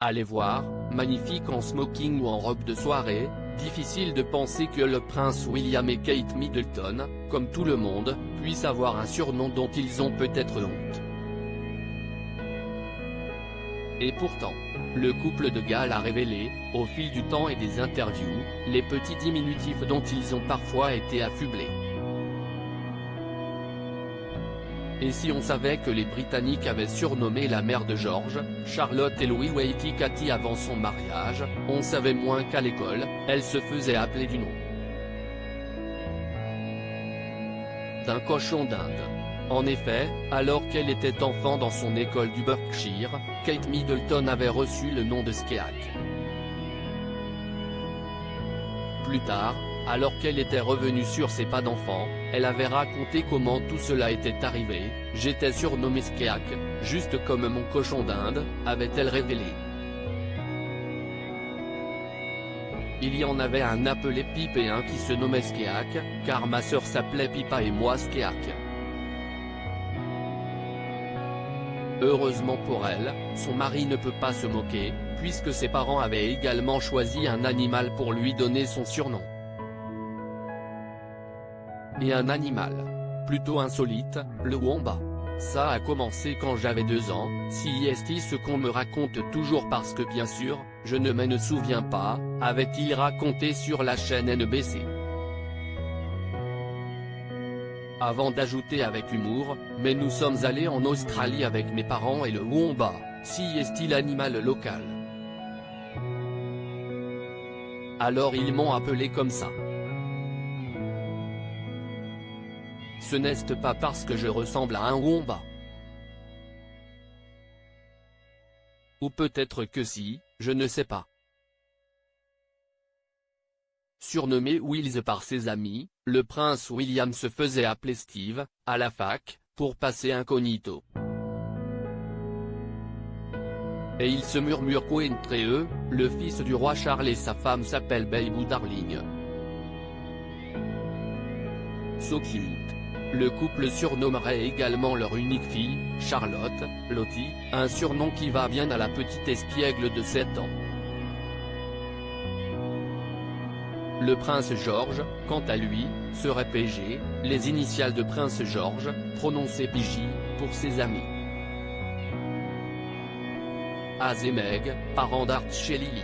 Allez voir, magnifique en smoking ou en robe de soirée, difficile de penser que le prince William et Kate Middleton, comme tout le monde, puissent avoir un surnom dont ils ont peut-être honte. Et pourtant, le couple de Galles a révélé, au fil du temps et des interviews, les petits diminutifs dont ils ont parfois été affublés. Et si on savait que les Britanniques avaient surnommé la mère de George, Charlotte et Louis Waity Cathy avant son mariage, on savait moins qu'à l'école, elle se faisait appeler du nom d'un cochon d'Inde. En effet, alors qu'elle était enfant dans son école du Berkshire, Kate Middleton avait reçu le nom de Skeak. Plus tard, alors qu'elle était revenue sur ses pas d'enfant, elle avait raconté comment tout cela était arrivé. « J'étais surnommée Skeak, juste comme mon cochon d'Inde », avait-elle révélé. Il y en avait un appelé Pip et un qui se nommait Skeak, car ma sœur s'appelait Pipa et moi Skeak. Heureusement pour elle, son mari ne peut pas se moquer, puisque ses parents avaient également choisi un animal pour lui donner son surnom. Et un animal plutôt insolite, le wombat. Ça a commencé quand j'avais 2 ans, si est ce qu'on me raconte toujours parce que bien sûr, je ne me souviens pas, avait-il raconté sur la chaîne NBC. Avant d'ajouter avec humour, mais nous sommes allés en Australie avec mes parents et le wombat, si est-il animal local. Alors ils m'ont appelé comme ça. Ce n'est pas parce que je ressemble à un wombat. Ou peut-être que si, je ne sais pas. Surnommé Wills par ses amis, le prince William se faisait appeler Steve, à la fac, pour passer incognito. Et il se murmure qu'entre eux, le fils du roi Charles et sa femme s'appellent Babe ou Darling. So cute. Le couple surnommerait également leur unique fille, Charlotte, Lottie, un surnom qui va bien à la petite espiègle de 7 ans. Le prince George, quant à lui, serait PG, les initiales de prince George, prononcées PJ, pour ses amis. Az et Meg, parents d'Archie et Lily.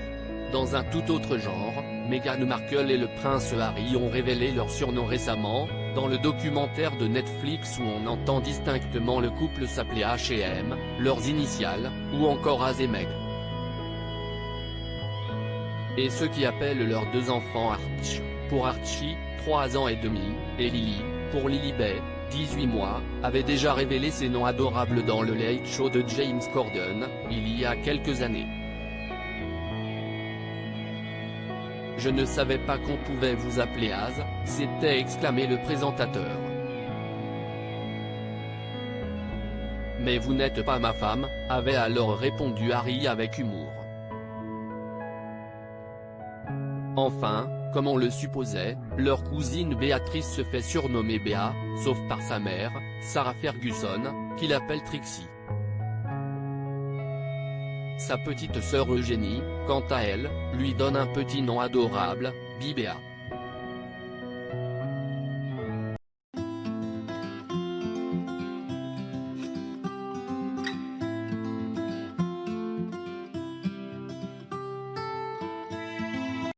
Dans un tout autre genre, Meghan Markle et le prince Harry ont révélé leur surnom récemment, dans le documentaire de Netflix où on entend distinctement le couple s'appeler H&M, leurs initiales, ou encore Az et Meg. Et ceux qui appellent leurs 2 enfants Arch, pour Archie, 3 ans et demi, et Lily, pour Lilibet, 18 mois, avaient déjà révélé ces noms adorables dans le Late Show de James Corden, il y a quelques années. Je ne savais pas qu'on pouvait vous appeler Az, s'était exclamé le présentateur. Mais vous n'êtes pas ma femme, avait alors répondu Harry avec humour. Enfin, comme on le supposait, leur cousine Béatrice se fait surnommer Béa, sauf par sa mère, Sarah Ferguson, qui l'appelle Trixie. Sa petite sœur Eugénie, quant à elle, lui donne un petit nom adorable, Bibéa.